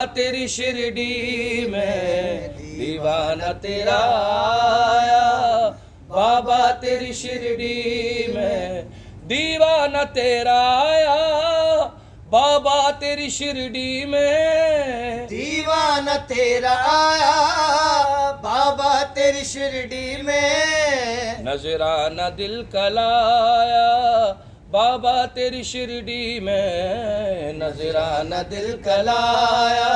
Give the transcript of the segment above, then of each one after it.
तेरी शिरडी में दीवाना तेरा आया, बाबा तेरी शिरडी में दीवाना तेरा आया, बाबा तेरी शिरडी में दीवाना तेरा आया, बाबा तेरी शिरडी में नजराना दिल का लाया, बाबा तेरी शिरडी में नजराना दिल का लाया,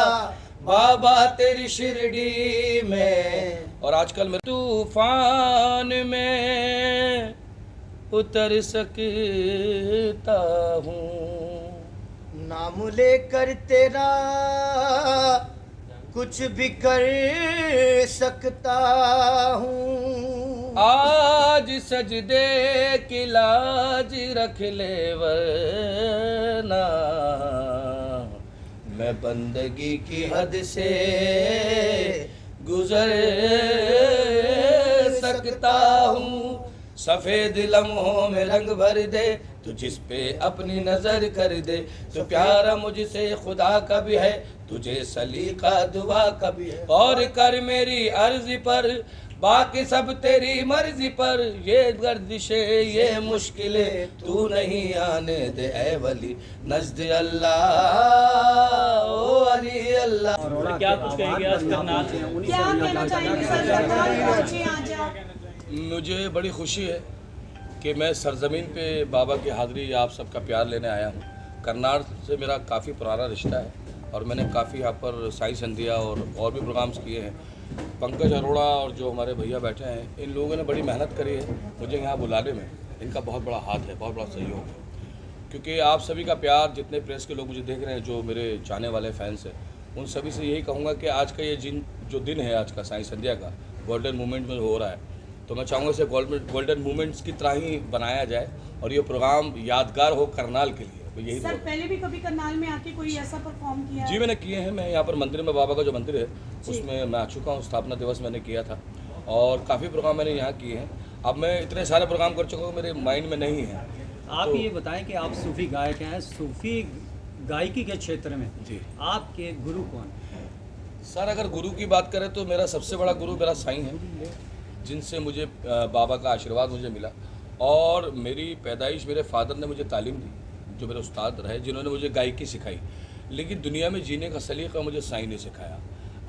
बाबा तेरी शिरडी में। और आजकल मैं तूफान में उतर सकता हूँ, नाम लेकर तेरा कुछ भी कर सकता हूँ। आज सजदे की लाज रख ले वरना मैं बंदगी की हद से गुजर सकता हूँ। सफेद लम्हों में रंग भर दे तू, जिस पे अपनी नजर कर दे तो प्यारा मुझसे खुदा का भी है, तुझे सलीका दुआ का भी है। और कर मेरी अर्जी पर बाकी सब तेरी मर्जी पर, ये गर्दिशें ये मुश्किलें तू नहीं आने दे ऐ वली नज़द अल्लाह ओ अली अल्लाह। क्या कुछ कहेंगे आज करनाल? क्या कहना चाहेंगे सर? करनाल पहुंचे आज मुझे बड़ी खुशी है कि मैं सरजमीन पे बाबा की हाज़िरी आप सबका प्यार लेने आया हूँ। करनाल से मेरा काफ़ी पुराना रिश्ता है और मैंने काफ़ी यहाँ पर साई संध्या और भी प्रोग्राम्स किए हैं। पंकज अरोड़ा और जो हमारे भैया बैठे हैं, इन लोगों ने बड़ी मेहनत करी है मुझे यहाँ बुलाने में। इनका बहुत बड़ा हाथ है, बहुत बड़ा सहयोग है, क्योंकि आप सभी का प्यार, जितने प्रेस के लोग मुझे देख रहे हैं, जो मेरे चाहने वाले फैंस हैं, उन सभी से यही कहूँगा कि आज का ये जो दिन है आज का साई संध्या का गोल्डन मूवमेंट में हो रहा है, तो मैं चाहूँगा इसे गोल्डन मूवमेंट्स की तरह ही बनाया जाए और ये प्रोग्राम यादगार हो करनाल के लिए। यही सर पहले भी कभी करनाल में आके कोई ऐसा परफॉर्म किया? जी मैंने किए हैं। मैं यहाँ पर मंदिर में, बाबा का जो मंदिर है उसमें मैं आ चुका हूँ। स्थापना दिवस मैंने किया था और काफ़ी प्रोग्राम मैंने यहाँ किए हैं। अब मैं इतने सारे प्रोग्राम कर चुका हूँ, मेरे माइंड में नहीं है। आप तो ये बताएं कि आप सूफी गायक हैं, सूफी गायकी के क्षेत्र में जी आपके गुरु कौन? सर अगर गुरु की बात करें तो मेरा सबसे बड़ा गुरु मेरा साईं है, जिनसे मुझे बाबा का आशीर्वाद मुझे मिला। और मेरी पैदाइश मेरे फादर ने मुझे तालीम दी, जो मेरे उस्ताद रहे, जिन्होंने मुझे गायकी सिखाई। लेकिन दुनिया में जीने का सलीका मुझे साईं ने सिखाया।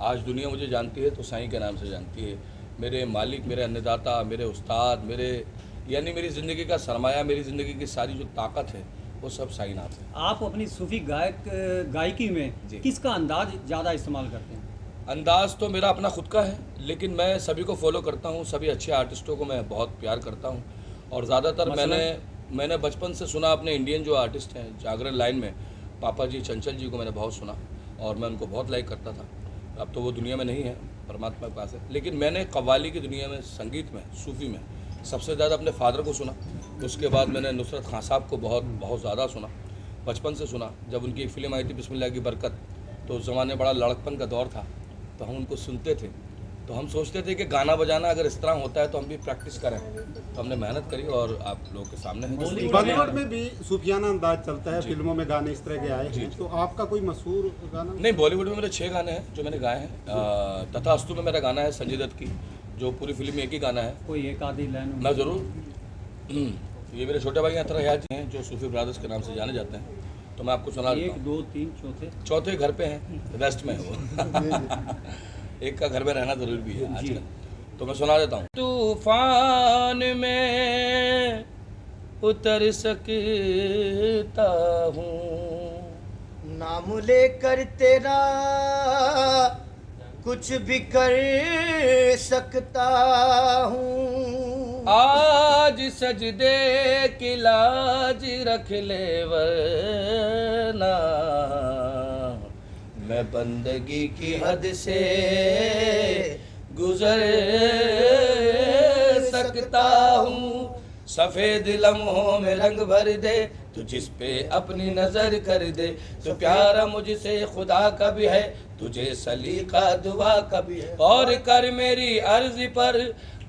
आज दुनिया मुझे जानती है तो साईं के नाम से जानती है। मेरे मालिक, मेरे अन्नदाता, मेरे उस्ताद, मेरे यानी मेरी ज़िंदगी का सरमाया, मेरी ज़िंदगी की सारी जो ताकत है वो सब साईं नाम है। आप अपनी सूफी गायकी में किसका अंदाज ज़्यादा इस्तेमाल करते हैं? अंदाज़ तो मेरा अपना खुद का है, लेकिन मैं सभी को फॉलो करता हूँ, सभी अच्छे आर्टिस्टों को मैं बहुत प्यार करता हूँ। और ज़्यादातर मैंने बचपन से सुना अपने इंडियन जो आर्टिस्ट हैं जागरण लाइन में, पापा जी चंचल जी को मैंने बहुत सुना और मैं उनको बहुत लाइक करता था। अब तो वो दुनिया में नहीं है, परमात्मा के पास है। लेकिन मैंने कव्वाली की दुनिया में, संगीत में, सूफ़ी में सबसे ज़्यादा अपने फादर को सुना। उसके बाद मैंने नुसरत खान साहब को बहुत ज़्यादा सुना, बचपन से सुना। जब उनकी एक फ़िल्म आई थी बिस्मिल्लाह की बरकत, तो उस ज़माने बड़ा लड़कपन का दौर था, तो हम उनको सुनते थे। तो हम सोचते थे कि गाना बजाना अगर इस तरह होता है तो हम भी प्रैक्टिस करें। तो हमने मेहनत करी और आप लोगों के सामने है। बॉलीवुड में भी सूफियाना अंदाज चलता है, फिल्मों में गाने इस तरह के आए हैं, तो आपका कोई मशहूर गाना? नहीं, बॉलीवुड में मेरे 6 गाने हैं जो मैंने गाए हैं। तथास्तु में मेरा गाना है संजय दत्त की, जो पूरी फिल्म में एक ही गाना है। कोई एक आधी लाइन? मैं ज़रूर। ये मेरे छोटे भाई अतर हयात जी हैं जो सूफी ब्रदर्स के नाम से जाने जाते हैं, तो मैं आपको सुना देता हूं। 1 2 3 चौथे घर पे हैं, वेस्ट में है वो। एक का घर में रहना जरूरी भी है आजकल, तो मैं सुना देता हूँ। तूफान में उतर सकता हूँ, नाम लेकर तेरा कुछ भी कर सकता हूँ। आज सजदे की लाज रख ले वरना मैं बंदगी की हद से गुजर सकता हूँ। सफ़ेद लम्हों में रंग भर दे तू, जिस पे अपनी नज़र कर दे तो प्यारा मुझसे खुदा का भी है, तुझे सलीका दुआ का भी है। और कर मेरी अर्जी पर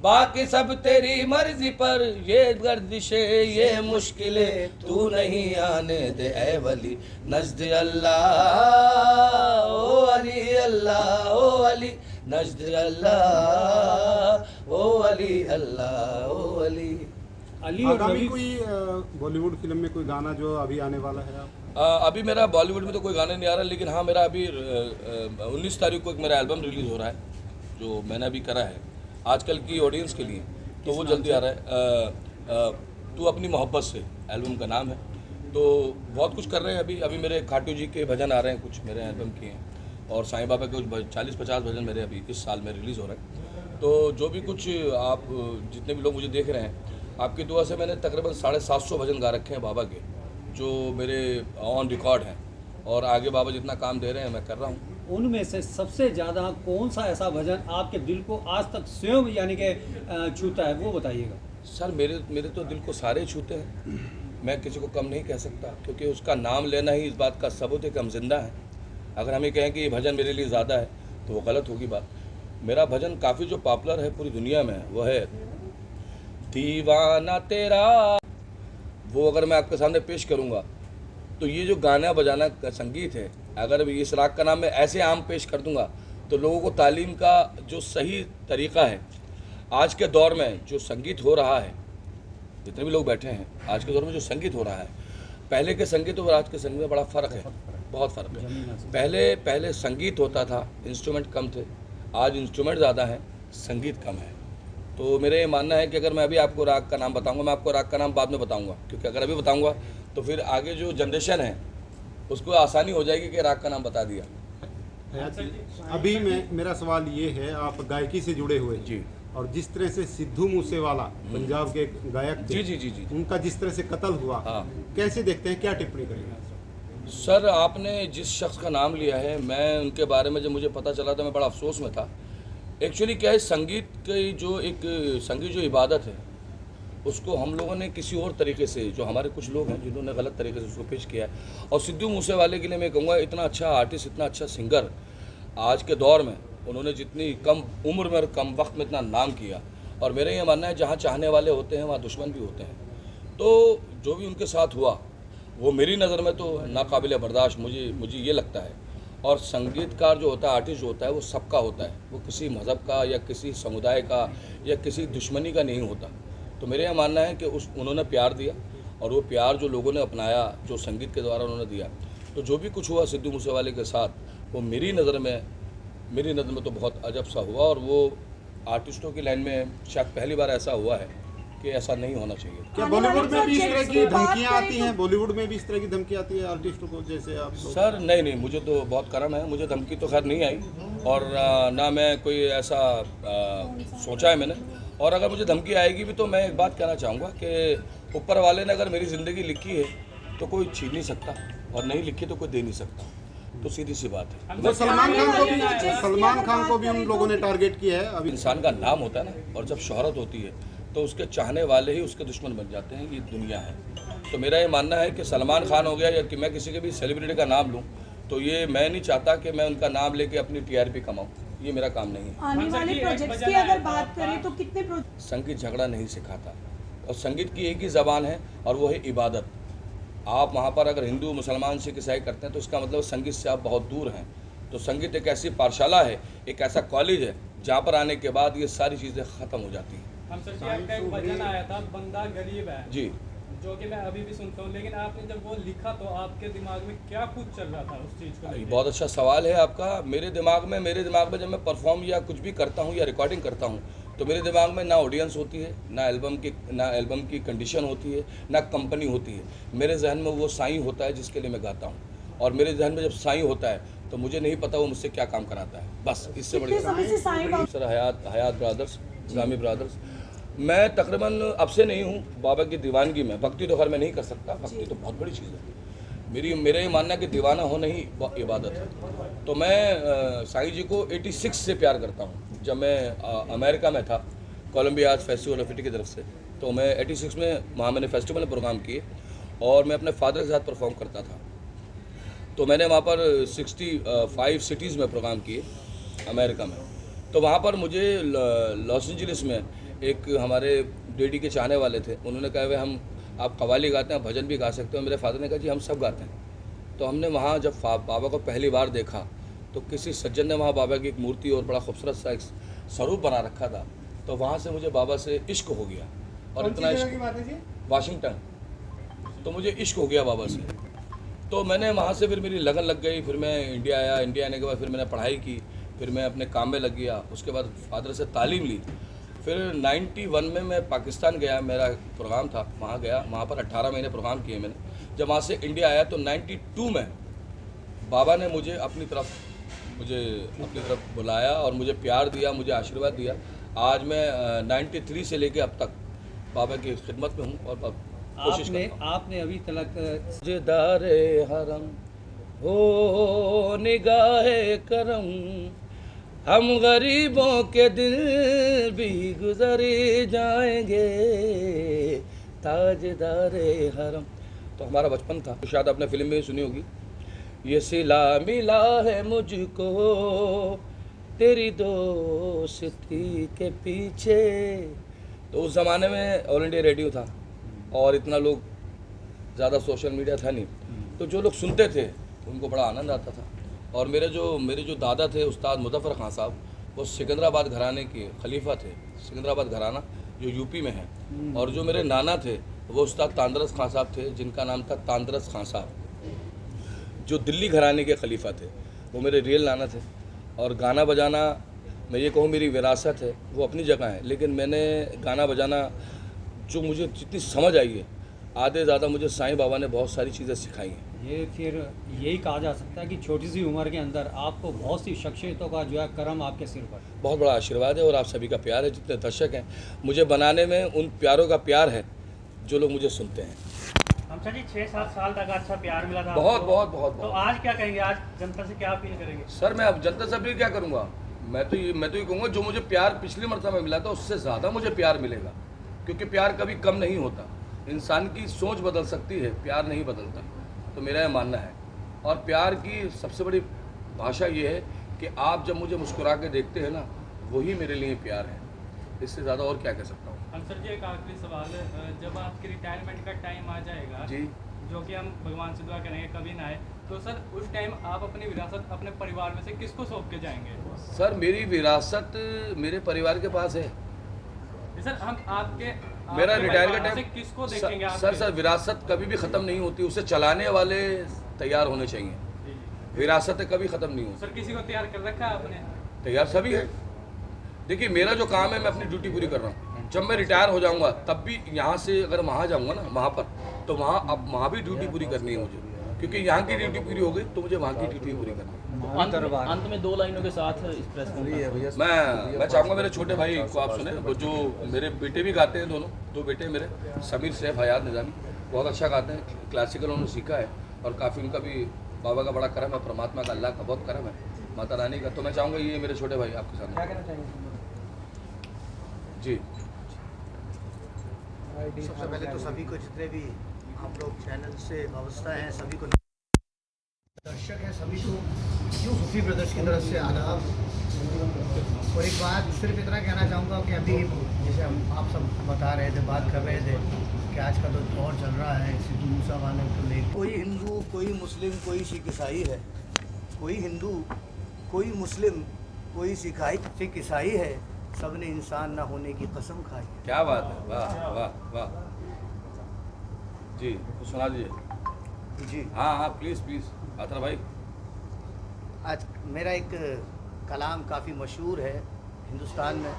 बाकी सब तेरी मर्जी पर, ये गर्दिशें ये मुश्किलें तू नहीं आने दे ऐ वली, नज़्द अल्लाह ओ अली अल्लाह ओ अली, नज़्द अल्लाह ओ अली अल्लाह ओ अली। अली और आगामी रवि कोई बॉलीवुड फिल्म में कोई गाना जो अभी आने वाला है आप? अभी मेरा बॉलीवुड में तो कोई गाना नहीं आ रहा, लेकिन हाँ मेरा अभी 19 तारीख को एक मेरा एल्बम रिलीज़ हो रहा है, जो मैंने अभी करा है आजकल की ऑडियंस के लिए, तो वो जल्दी आ रहा है। तू अपनी मोहब्बत से एल्बम का नाम है। तो बहुत कुछ कर रहे हैं अभी मेरे खाटू जी के भजन आ रहे हैं, कुछ मेरे एल्बम के हैं, और साईं बाबा के कुछ 40-50 भजन मेरे अभी इस साल में रिलीज़ हो रहे हैं। तो जो भी कुछ आप जितने भी लोग मुझे देख रहे हैं, आपकी दुआ से मैंने तकरीबन 750 भजन गा रखे हैं बाबा के, जो मेरे ऑन रिकॉर्ड हैं, और आगे बाबा जितना काम दे रहे हैं मैं कर रहा हूँ। उनमें से सबसे ज़्यादा कौन सा ऐसा भजन आपके दिल को आज तक स्वयं यानी कि छूता है, वो बताइएगा। सर मेरे तो दिल को सारे छूते हैं, मैं किसी को कम नहीं कह सकता, क्योंकि उसका नाम लेना ही इस बात का सबूत है कि हम जिंदा हैं। अगर हम ये कहें कि ये भजन मेरे लिए ज़्यादा है तो वो गलत होगी बात। मेरा भजन काफ़ी जो पॉपुलर है पूरी दुनिया में वो है दीवाना तेरा। वो अगर मैं आपके सामने पेश करूँगा तो ये जो गाना बजाना का संगीत है, अगर इस राग का नाम मैं ऐसे आम पेश कर दूंगा तो लोगों को तालीम का जो सही तरीक़ा है, आज के दौर में जो संगीत हो रहा है, जितने भी लोग बैठे हैं आज के दौर में जो संगीत हो रहा है, पहले के संगीत और आज के संगीत में बड़ा फ़र्क है, बहुत फ़र्क है। पहले संगीत होता था, इंस्ट्रूमेंट कम थे, आज इंस्ट्रूमेंट ज़्यादा हैं, संगीत कम है। तो मेरा ये मानना है कि अगर मैं अभी आपको राग का नाम बताऊंगा, मैं आपको राग का नाम बाद में बताऊंगा, क्योंकि अगर अभी बताऊंगा तो फिर आगे जो जनरेशन है उसको आसानी हो जाएगी कि राग का नाम बता दिया। अभी मेरा सवाल ये है, आप गायकी से जुड़े हुए हैं जी। और जिस तरह से सिद्धू मूसेवाला पंजाब के गायक थे, जी। उनका जिस तरह से कत्ल हुआ, हाँ। कैसे देखते हैं, क्या टिप्पणी करेंगे? सर आपने जिस शख्स का नाम लिया है, मैं उनके बारे में जब मुझे पता चला तो मैं बड़ा अफसोस में था। एक्चुअली क्या है, संगीत की जो इबादत है उसको हम लोगों ने किसी और तरीके से, जो हमारे कुछ लोग हैं जिन्होंने गलत तरीके से उसको पेश किया है। और सिद्धू मूसेवाले के लिए मैं कहूँगा, इतना अच्छा आर्टिस्ट, इतना अच्छा सिंगर, आज के दौर में उन्होंने जितनी कम उम्र में और कम वक्त में इतना नाम किया, और मेरा ये मानना है जहाँ चाहने वाले होते हैं वहाँ दुश्मन भी होते हैं। तो जो भी उनके साथ हुआ वो मेरी नज़र में तो नाकाबिल बर्दाश्त मुझे ये लगता है। और संगीतकार जो होता है, आर्टिस्ट जो होता है, वो सबका होता है, वो किसी मज़हब का या किसी समुदाय का या किसी दुश्मनी का नहीं होता। तो मेरा यह मानना है कि उन्होंने प्यार दिया, और वो प्यार जो लोगों ने अपनाया, जो संगीत के द्वारा उन्होंने दिया, तो जो भी कुछ हुआ सिद्धू मूसेवाले के साथ, वो मेरी नज़र में तो बहुत अजब सा हुआ। और वो आर्टिस्टों की लाइन में शायद पहली बार ऐसा हुआ है कि ऐसा नहीं होना चाहिए। क्या बॉलीवुड में भी इस तरह की धमकियां आती हैं? बॉलीवुड में भी इस तरह की धमकी आती है आर्टिस्टों को, जैसे आप लोग? सर नहीं, मुझे तो बहुत करम है, मुझे धमकी तो खैर नहीं आई, और ना मैं कोई ऐसा सोचा है मैंने। और अगर मुझे धमकी आएगी भी तो मैं एक बात कहना चाहूँगा कि ऊपर वाले ने अगर मेरी ज़िंदगी लिखी है तो कोई छीन नहीं सकता, और नहीं लिखी तो कोई दे नहीं सकता। तो सीधी सी बात है। वो सलमान खान को भी उन लोगों ने टारगेट किया है। अभी इंसान का नाम होता है ना, और जब शोहरत होती है तो उसके चाहने वाले ही उसके दुश्मन बन जाते हैं, ये दुनिया है। तो मेरा ये मानना है कि सलमान खान हो गया या कि मैं किसी के भी सेलिब्रिटी का नाम लूँ, तो ये मैं नहीं चाहता कि मैं उनका नाम लेके अपनी टीआरपी कमाऊँ, ये मेरा काम नहीं है। आने वाले प्रोजेक्ट्स की अगर बात करें तो कितने प्रोजेक्ट? संगीत झगड़ा नहीं सिखाता, और संगीत की एक ही ज़बान है और वो है इबादत। आप वहाँ पर अगर हिंदू मुसलमान सिख ईसाई करते हैं तो इसका मतलब संगीत से आप बहुत दूर हैं। तो संगीत एक ऐसी पाठशाला है, एक ऐसा कॉलेज है जहाँ पर आने के बाद ये सारी चीज़ें ख़त्म हो जाती हैं। हम सर जी, आपका एक भजन आया था, बंदा गरीब है जी, जो कि मैं अभी भी सुनता हूँ, लेकिन आपने जब वो लिखा तो आपके दिमाग में क्या कुछ चल रहा था उस चीज़ को ये लेके? बहुत अच्छा सवाल है आपका। मेरे दिमाग में जब मैं परफॉर्म या कुछ भी करता हूँ या रिकॉर्डिंग करता हूँ, तो मेरे दिमाग में ना ऑडियंस होती है, ना एल्बम की कंडीशन होती है, ना कंपनी होती है। मेरे जहन में वो साईं होता है जिसके लिए मैं गाता हूँ, और मेरे जहन में जब साईं होता है तो मुझे नहीं पता वो मुझसे क्या काम कराता है, बस इससे बड़ी कितने समय से साईं बाबा? सर हयात ब्रदर्स, इस्लामी ब्रदर्स। मैं तकरीबन अब से नहीं हूँ बाबा की दीवानगी में। भक्ति तो खैर मैं नहीं कर सकता, भक्ति तो बहुत बड़ी चीज़ है। मेरा ये मानना है कि दीवाना होना ही इबादत है। तो मैं साईं जी को 86 से प्यार करता हूँ। जब मैं अमेरिका में था, Columbia art festival of India की तरफ से, तो मैं 86 में वहाँ मैंने फेस्टिवल में प्रोग्राम किए, और मैं अपने फादर के साथ परफॉर्म करता था। तो मैंने वहाँ पर 65 सिटीज़ में प्रोग्राम किए अमेरिका में। तो वहाँ पर मुझे लॉस एंजलिस में एक हमारे डैडी के चाहने वाले थे, उन्होंने कहा भाई हम आप कव्वाली गाते हैं, भजन भी गा सकते हो। मेरे फादर ने कहा जी हम सब गाते हैं। तो हमने वहाँ जब बाबा को पहली बार देखा तो किसी सज्जन ने वहाँ बाबा की एक मूर्ति और बड़ा खूबसूरत सा एक स्वरूप बना रखा था। तो वहाँ से मुझे बाबा से इश्क हो गया, और इतना इश्क, वाशिंगटन। तो मुझे इश्क हो गया बाबा से। तो मैंने वहाँ से फिर मेरी लगन लग गई। फिर मैं इंडिया आया, इंडिया आने के बाद फिर मैंने पढ़ाई की, फिर मैं अपने काम में लग गया। उसके बाद फादर से तालीम ली। फिर 91 में मैं पाकिस्तान गया, मेरा प्रोग्राम था, वहाँ गया। वहाँ पर 18 महीने प्रोग्राम किए मैंने। जब वहाँ से इंडिया आया तो 92 में बाबा ने मुझे अपनी तरफ बुलाया और मुझे प्यार दिया, मुझे आशीर्वाद दिया। आज मैं 93 से लेके अब तक बाबा की खिदमत में हूँ और कोशिश करता हूँ। आपने अभी तक ताजदारे हरम हो निगाहे करम, हम गरीबों के दिल भी गुजरे जाएंगे, ताजदारे हरम। तो हमारा बचपन था, तो शायद आपने फिल्म में ही सुनी होगी, ये सिला मिला है मुझको तेरी दोस्ती के पीछे। तो उस ज़माने में ऑल इंडिया रेडियो था और इतना लोग ज़्यादा सोशल मीडिया था नहीं, तो जो लोग सुनते थे उनको बड़ा आनंद आता था। और मेरे जो दादा थे उस्ताद मुज़फ़्फ़र खान साहब, वो सिकंदराबाद घराने के खलीफा थे। सिकंदराबाद घराना जो यूपी में है। और जो मेरे नाना थे वो उस्ताद तांदरस खान साहब थे, जिनका नाम था तांदरस खान साहब, जो दिल्ली घराने के खलीफा थे। वो मेरे रियल नाना थे। और गाना बजाना मैं ये कहूँ मेरी विरासत है, वो अपनी जगह है, लेकिन मैंने गाना बजाना जो मुझे जितनी समझ आई है, आधे ज़्यादा मुझे साईं बाबा ने बहुत सारी चीज़ें सिखाई हैं। ये फिर यही कहा जा सकता है कि छोटी सी उम्र के अंदर आपको बहुत सी शख्सियतों का जो है करम आपके सिर पर। बहुत बड़ा आशीर्वाद है और आप सभी का प्यार है। जितने दर्शक हैं, मुझे बनाने में उन प्यारों का प्यार है जो लोग मुझे सुनते हैं। हमसा जी 6-7 साल तक अच्छा प्यार मिला था बहुत आपको। बहुत बहुत तो बहुत। आज क्या कहेंगे, आज जनता से क्या अपील करेंगे? सर मैं अब जनता से अपील क्या करूँगा, मैं तो ये कहूँगा जो मुझे प्यार पिछली मरतबा मिला था उससे ज़्यादा मुझे प्यार मिलेगा, क्योंकि प्यार कभी कम नहीं होता। इंसान की सोच बदल सकती है, प्यार नहीं बदलता। तो मेरा ये मानना है। और प्यार की सबसे बड़ी भाषा ये है कि आप जब मुझे मुस्कुरा के देखते हैं ना, वही मेरे लिए प्यार है। इससे ज़्यादा और क्या कह सकता हूँ। अंसर जी एक आखिरी सवाल है, जब आपके रिटायरमेंट का टाइम आ जाएगा जी, जो कि हम भगवान से दुआ करेंगे कभी ना आए, तो सर उस टाइम आप अपनी विरासत अपने परिवार में से किसको सौंप के जाएंगे? सर मेरी विरासत मेरे परिवार के पास है। सर हम आपके मेरा रिटायर का परिवार से टाइम किसको देखेंगे आप? सर विरासत कभी भी ख़त्म नहीं होती, उसे चलाने वाले तैयार होने चाहिए। विरासतें कभी ख़त्म नहीं होती। सर किसी को तैयार कर रखा है आपने? तैयार सभी है। देखिए मेरा जो काम है मैं अपनी ड्यूटी पूरी कर रहा हूँ। जब मैं रिटायर हो जाऊँगा तब भी यहाँ से अगर वहाँ जाऊँगा ना, वहाँ पर तो वहाँ भी ड्यूटी पूरी करनी है मुझे, क्योंकि यहाँ की ड्यूटी पूरी हो गई तो मुझे वहाँ की ड्यूटी पूरी करनी है। अंत में 2 लाइनों के साथ इस प्रेस कॉन्फ्रेंस मैं चाहूँगा मेरे छोटे भाई को आप सुने, वो जो मेरे बेटे भी गाते हैं, दोनों 2 बेटे मेरे, समीर सैफ हयात निज़ामी, बहुत अच्छा गाते हैं। क्लासिकल उन्होंने सीखा है और काफ़ी उनका भी बाबा का बड़ा करम है, परमात्मा का, अल्लाह का बहुत करम है, माता रानी का। तो मैं चाहूँगा ये मेरे छोटे भाई आपके सामने क्या कहना चाहेंगे जी। सबसे पहले तो सभी को, जितने भी आप लोग चैनल से वाबस्ता हैं, सभी को, दर्शक हैं, सभी को सूफी ब्रदर्स की तरफ से आदाब। और एक बात सिर्फ इतना कहना चाहूँगा कि अभी जैसे आप सब बता रहे थे, बात कर रहे थे कि आज का तो दौर चल रहा है सिद्धू मूसा वाले को लेकर, कोई हिंदू, कोई मुस्लिम, कोई सिख ईसाई है, कोई हिंदू, कोई मुस्लिम, कोई सिख ईसाई है, सबने इंसान ना होने की कसम खाई। क्या बात है, वाह वाह वाह जी। तो सुना दीजिए जी हाँ प्लीज़ आतर भाई। आज मेरा एक कलाम काफ़ी मशहूर है हिंदुस्तान में।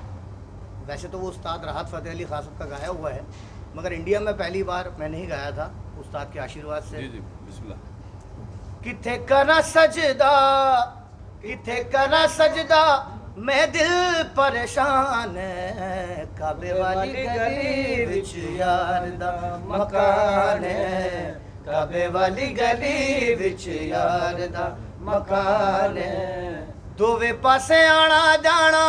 वैसे तो वो उस्ताद राहत फ़तेह अली खान साहब का गाया हुआ है, मगर इंडिया में पहली बार मैंने ही गाया था उस्ताद के आशीर्वाद से। जी बिस्मिल्लाह। किथे करा सजदा, किथे करा सजदा, मैं दिल परेशान है, काबे वाली गली विच यार दा मकान है, काबे वाली गली विच यार दा मकान है, दोवे पासे आना जाना